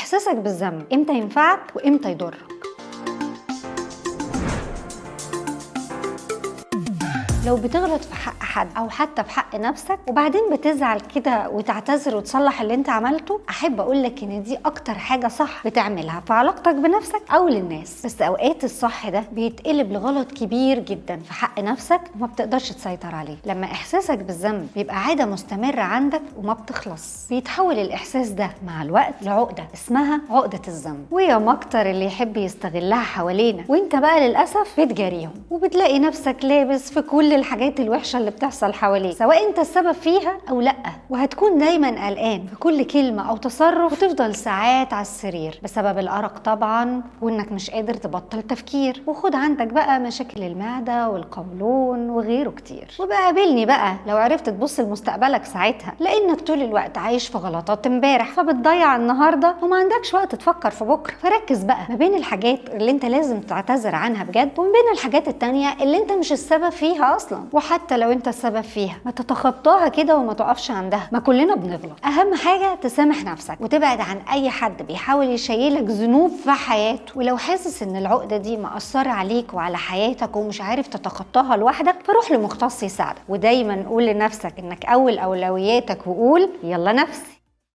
إحساسك بالذنب إمتى ينفعك وإمتى يضرك. لو بتغلط في حق حد او حتى في حق نفسك وبعدين بتزعل كده وتعتذر وتصلح اللي انت عملته، احب اقولك ان دي اكتر حاجة صح بتعملها في علاقتك بنفسك او للناس. بس اوقات الصح ده بيتقلب لغلط كبير جدا في حق نفسك وما بتقدرش تسيطر عليه. لما احساسك بالذنب بيبقى عادة مستمرة عندك وما بتخلص، بيتحول الاحساس ده مع الوقت لعقدة اسمها عقدة الذنب، ويا مكتر اللي يحب يستغلها حوالينا وانت بقى للاسف بتجاريهم، وبتلاقي نفسك لابس في كل الحاجات الوحشة اللي بتحصل حواليك سواء انت السبب فيها او لا، وهتكون دايما قلقان في كل كلمة او تصرف، وتفضل ساعات على السرير بسبب الارق طبعا، وانك مش قادر تبطل تفكير، وخد عندك بقى مشاكل المعدة والقولون وغيره كتير. وبقى قابلني بقى لو عرفت تبص لمستقبلك ساعتها، لانك طول الوقت عايش في غلطات امبارح فبتضيع النهاردة وما عندكش وقت تفكر في بكرة. فركز بقى ما بين الحاجات اللي انت لازم تعتذر عنها بجد وما بين الحاجات التانية اللي انت مش السبب فيها اصلا، وحتى لو انت السبب فيها ما تتخطاها كده وما تقفش عندها، ما كلنا بنغلط. اهم حاجة تسامح نفسك وتبعد عن اي حد بيحاول يشيلك ذنوب في حياته. ولو حاسس ان العقدة دي مأثرة عليك وعلى حياتك ومش عارف تتخطاها لوحدك، فروح لمختص يساعدك. ودايما قول لنفسك انك اول اولوياتك، وقول يلا نفسي.